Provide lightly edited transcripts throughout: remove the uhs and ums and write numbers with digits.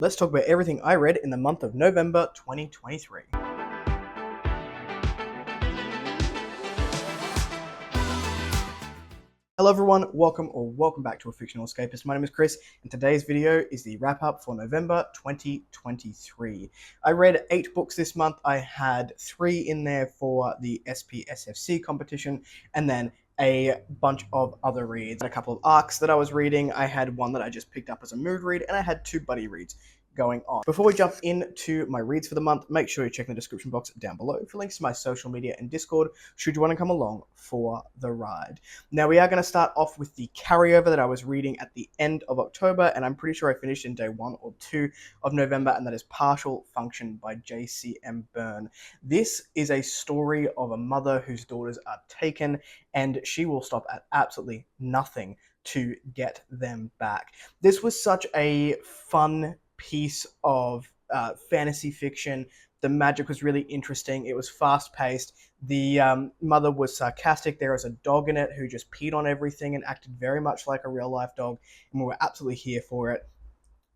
Let's talk about everything I read in the month of November 2023. Hello everyone, welcome back to A Fictional Escapist. My name is Kris, and today's video is the wrap-up for November 2023. I read 8 books this month. I had 3 in there for the SPSFC competition, and then a bunch of other reads. A couple of arcs that I was reading. I had one that I just picked up as a mood read, and I had 2 buddy reads going on. Before we jump into my reads for the month, make sure you check the description box down below for links to my social media and Discord should you want to come along for the ride. Now we are going to start off with the carryover that I was reading at the end of October, and I'm pretty sure I finished in day 1 or 2 of November, and that is Partial Function by J.C.M. Byrne. This is a story of a mother whose daughters are taken, and she will stop at absolutely nothing to get them back. This was such a fun piece of fantasy fiction. The magic was really interesting. It was fast-paced. The mother was sarcastic. There was a dog in it who just peed on everything and acted very much like a real-life dog, and we were absolutely here for it.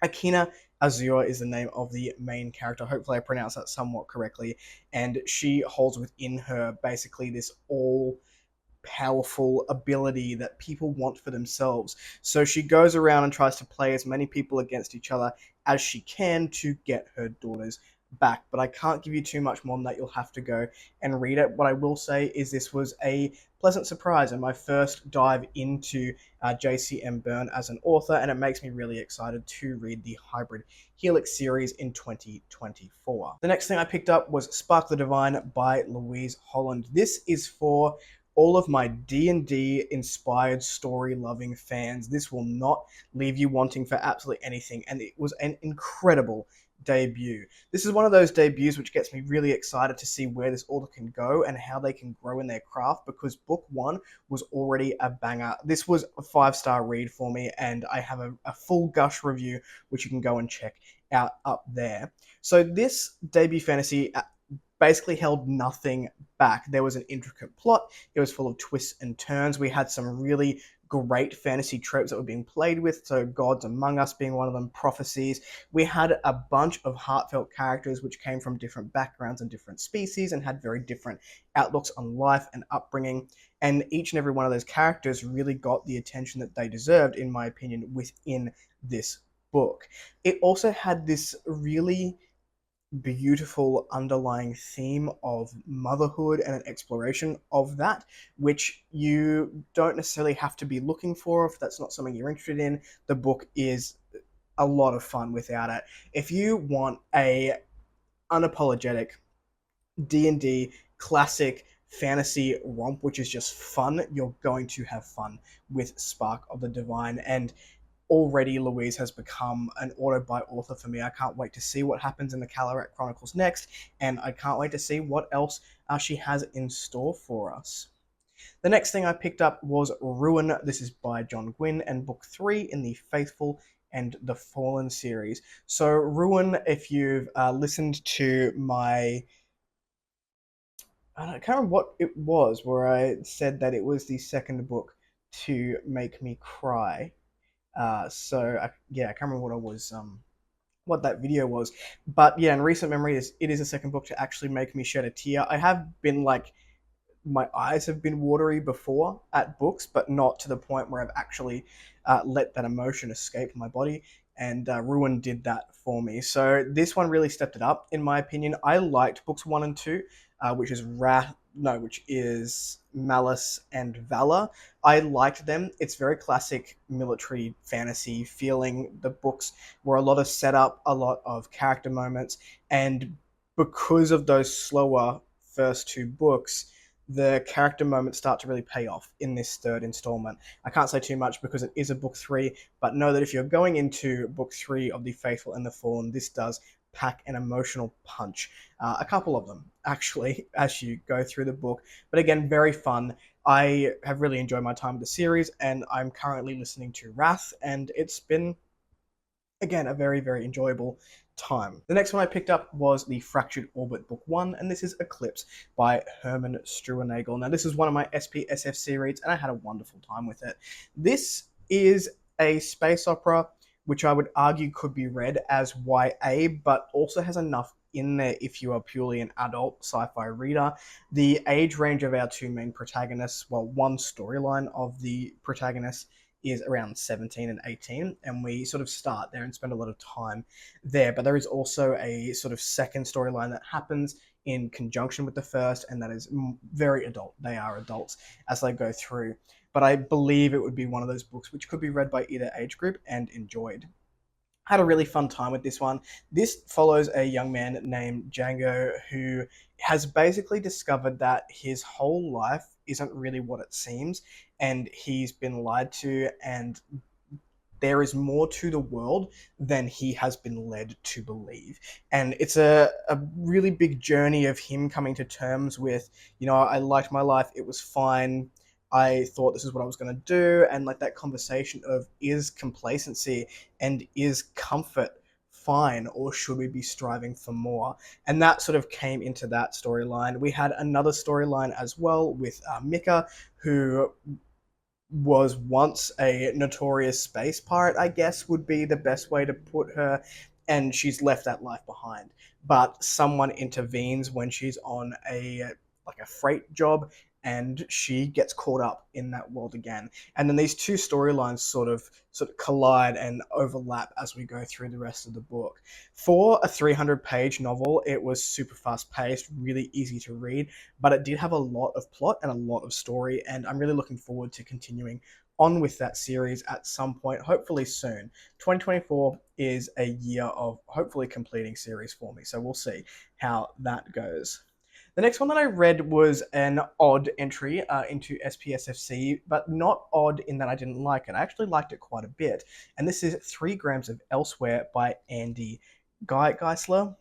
Akina Azure is the name of the main character. Hopefully I pronounced that somewhat correctly. And she holds within her basically this all-powerful ability that people want for themselves. So she goes around and tries to play as many people against each other as she can to get her daughters back. But I can't give you too much more than that. You'll have to go and read it. What I will say is this was a pleasant surprise and my first dive into J.C.M. Byrne as an author, and it makes me really excited to read the Hybrid Helix series in 2024. The next thing I picked up was Spark the Divine by Louise Holland. This is for all of my D&D inspired story loving fans. This will not leave you wanting for absolutely anything, and it was an incredible debut. This is one of those debuts which gets me really excited to see where this author can go and how they can grow in their craft, because book 1 was already a banger. This was a 5-star read for me, and I have a full gush review which you can go and check out up there. So this debut fantasy basically held nothing back. There was an intricate plot. It was full of twists and turns. We had some really great fantasy tropes that were being played with, so gods among us being one of them, prophecies. We had a bunch of heartfelt characters which came from different backgrounds and different species and had very different outlooks on life and upbringing, and each and every one of those characters really got the attention that they deserved, in my opinion, within this book. It also had this really beautiful underlying theme of motherhood and an exploration of that, which you don't necessarily have to be looking for if that's not something you're interested in. The book is a lot of fun without it. If you want a unapologetic D&D classic fantasy romp which is just fun, you're going to have fun with Spark of the Divine, and already Louise has become an auto-buy author for me. I can't wait to see what happens in the Calarat Chronicles next, and I can't wait to see what else she has in store for us. The next thing I picked up was Ruin. This is by John Gwynne and book 3 in the Faithful and the Fallen series. So Ruin, if you've listened to my... I can't remember what it was, where I said that it was the second book to make me cry. I can't remember what that video was, but yeah, in recent memory, it is a second book to actually make me shed a tear. I have been my eyes have been watery before at books, but not to the point where I've actually let that emotion escape my body, and Ruin did that for me. So this one really stepped it up, in my opinion. I liked books 1 and 2, which is Malice and Valor. I liked them. It's very classic military fantasy feeling. The books were a lot of setup, a lot of character moments, and because of those slower first 2 books, the character moments start to really pay off in this third installment. I can't say too much because it is a book 3, but know that if you're going into book 3 of The Faithful and the Fallen, this does pack an emotional punch. A couple of them, actually, as you go through the book. But again, very fun. I have really enjoyed my time with the series, and I'm currently listening to Wrath, and it's been, again, a very, very enjoyable time. The next one I picked up was the Fractured Orbit book 1, and this is Eclipse by Herman Struenagel. Now, this is one of my SPSFC reads, and I had a wonderful time with it. This is a space opera which I would argue could be read as YA, but also has enough in there if you are purely an adult sci-fi reader. The age range of our two main protagonists, well, one storyline of the protagonists is around 17 and 18, and we sort of start there and spend a lot of time there. But there is also a sort of second storyline that happens in conjunction with the first, and that is very adult. They are adults as they go through. But I believe it would be one of those books which could be read by either age group and enjoyed. Had a really fun time with this one. This follows a young man named Django who has basically discovered that his whole life isn't really what it seems, and he's been lied to, and there is more to the world than he has been led to believe. And it's a really big journey of him coming to terms with, I liked my life, it was fine, I thought this is what I was going to do, and like that conversation of, is complacency and is comfort fine, or should we be striving for more? And that sort of came into that storyline. We had another storyline as well with Mika, who was once a notorious space pirate, I guess would be the best way to put her, and she's left that life behind. But someone intervenes when she's on a freight job, and she gets caught up in that world again. And then these two storylines sort of collide and overlap as we go through the rest of the book. For a 300-page novel, it was super fast-paced, really easy to read, but it did have a lot of plot and a lot of story, and I'm really looking forward to continuing on with that series at some point, hopefully soon. 2024 is a year of hopefully completing series for me, so we'll see how that goes. The next one that I read was an odd entry into SPSFC, but not odd in that I didn't like it. I actually liked it quite a bit. And this is 3 Grams of Elsewhere by Andy Geisler.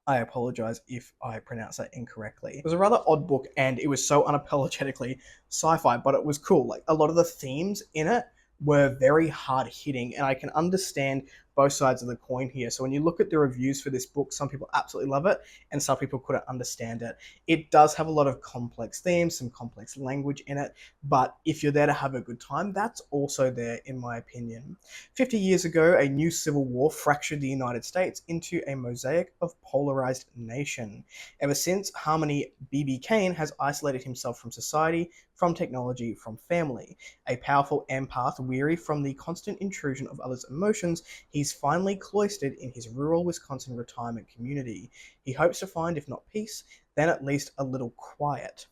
I apologize if I pronounce that incorrectly. It was a rather odd book, and it was so unapologetically sci-fi, but it was cool. Like, a lot of the themes in it were very hard hitting, and I can understand both sides of the coin here. So when you look at the reviews for this book, some people absolutely love it, and some people couldn't understand it. It does have a lot of complex themes, some complex language in it, but if you're there to have a good time, that's also there, in my opinion. 50 years ago, a new civil war fractured the United States into a mosaic of polarized nation. Ever since, Harmony B.B. Kane has isolated himself from society, from technology, from family. A powerful empath, weary from the constant intrusion of others' emotions, he's finally cloistered in his rural Wisconsin retirement community. He hopes to find, if not peace, then at least a little quiet.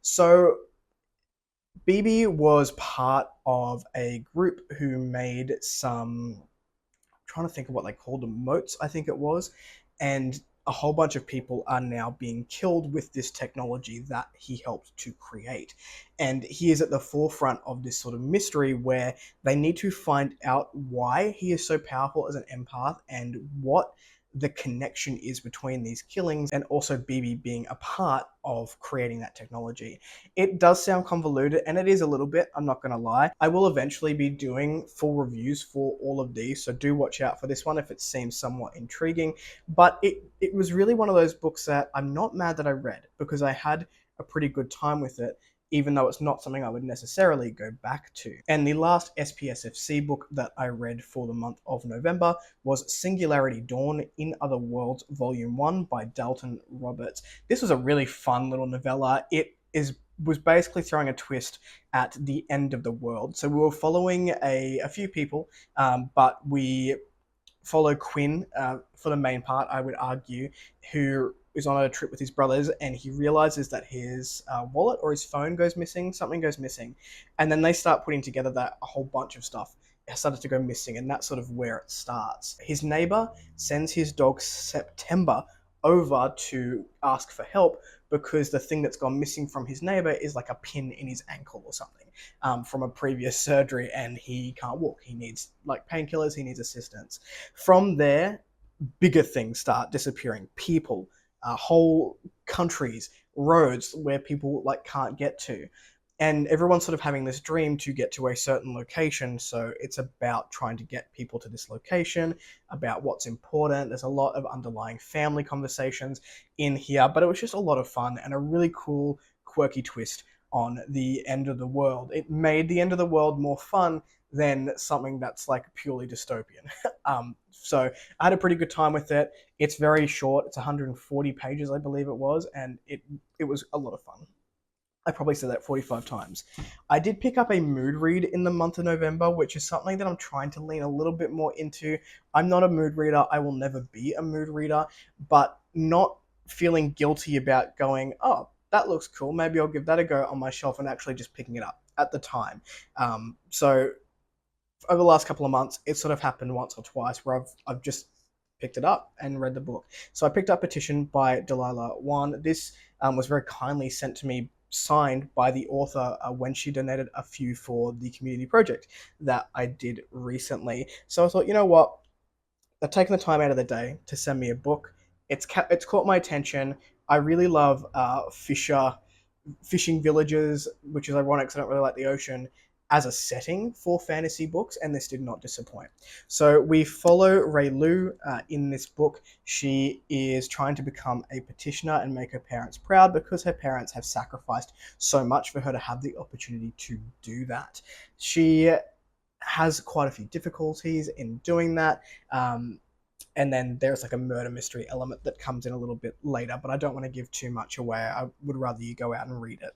So, BB was part of a group who made some, I'm trying to think of what they called them, moats, I think it was, and a whole bunch of people are now being killed with this technology that he helped to create. And he is at the forefront of this sort of mystery where they need to find out why he is so powerful as an empath and what the connection is between these killings, and also BB being a part of creating that technology. It does sound convoluted, and it is a little bit, I'm not going to lie. I will eventually be doing full reviews for all of these, so do watch out for this one if it seems somewhat intriguing. But it was really one of those books that I'm not mad that I read, because I had a pretty good time with it, even though it's not something I would necessarily go back to. And the last SPSFC book that I read for the month of November was Singularity Dawn, In Other Worlds, Volume 1 by Dalton Roberts. This was a really fun little novella. It was basically throwing a twist at the end of the world. So we were following a few people, but we follow Quinn for the main part, I would argue, who is on a trip with his brothers, and he realizes that his wallet or his phone goes missing, something goes missing, and then they start putting together that a whole bunch of stuff has started to go missing, and that's sort of where it starts. His neighbor sends his dog September over to ask for help because the thing that's gone missing from his neighbor is like a pin in his ankle or something from a previous surgery, and he can't walk. He needs like painkillers, he needs assistance. From there, bigger things start disappearing. People, whole countries, roads where people like can't get to. And everyone's sort of having this dream to get to a certain location, so it's about trying to get people to this location, about what's important. There's a lot of underlying family conversations in here, but it was just a lot of fun and a really cool, quirky twist on the end of the world. It made the end of the world more fun than something that's like purely dystopian. So I had a pretty good time with it. It's very short. It's 140 pages, I believe it was, and it was a lot of fun. I probably said that 45 times. I did pick up a mood read in the month of November, which is something that I'm trying to lean a little bit more into. I'm not a mood reader. I will never be a mood reader, but not feeling guilty about going, oh, that looks cool. Maybe I'll give that a go on my shelf, and actually just picking it up at the time. So over the last couple of months, it's sort of happened once or twice where I've just picked it up and read the book. So I picked up Petition by Delilah Wan. This was very kindly sent to me, signed by the author when she donated a few for the community project that I did recently. So I thought, you know what? They're taking the time out of the day to send me a book. It's caught my attention. I really love fishing villages, which is ironic because I don't really like the ocean, as a setting for fantasy books, and this did not disappoint. So we follow Ray Lu in this book. She is trying to become a petitioner and make her parents proud because her parents have sacrificed so much for her to have the opportunity to do that. She has quite a few difficulties in doing that. And then there's like a murder mystery element that comes in a little bit later, but I don't want to give too much away. I would rather you go out and read it.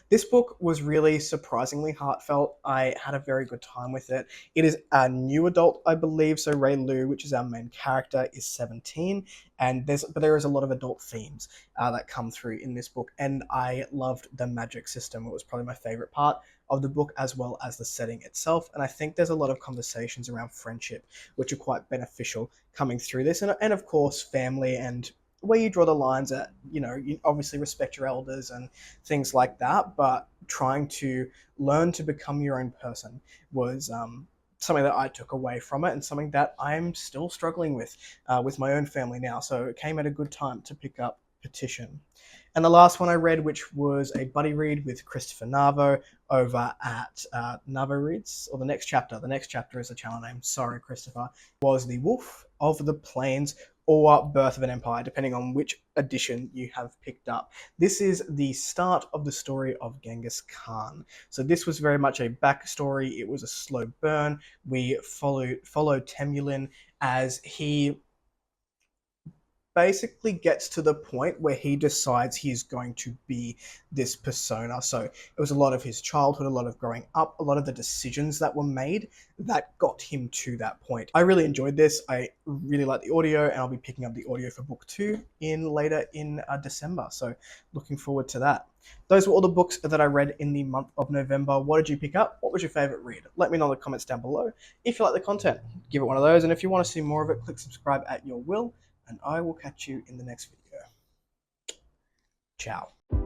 This book was really surprisingly heartfelt. I had a very good time with it. It is a new adult, I believe. So Ray Lu, which is our main character, is 17, and there is a lot of adult themes that come through in this book. And I loved the magic system. It was probably my favorite part of the book, as well as the setting itself. And I think there's a lot of conversations around friendship, which are quite beneficial coming through this, and of course family, and where you draw the lines at, you obviously respect your elders and things like that, but trying to learn to become your own person was something that I took away from it, and something that I'm still struggling with my own family now. So it came at a good time to pick up Petition. And the last one I read, which was a buddy read with Christopher Navo over at Navo Reads, or The Next Chapter. The Next Chapter is the channel name. Sorry, Christopher. Was The Wolf of the Plains, or Birth of an Empire, depending on which edition you have picked up. This is the start of the story of Genghis Khan. So this was very much a backstory. It was a slow burn. We followed Temulin as he basically gets to the point where he decides he's going to be this persona. So it was a lot of his childhood, a lot of growing up, a lot of the decisions that were made that got him to that point. I really enjoyed this. I really like the audio, and I'll be picking up the audio for book 2 later in December. So looking forward to that. Those were all the books that I read in the month of November. What did you pick up? What was your favorite read? Let me know in the comments down below. If you like the content, give it one of those. And if you want to see more of it, click subscribe at your will. And I will catch you in the next video. Ciao.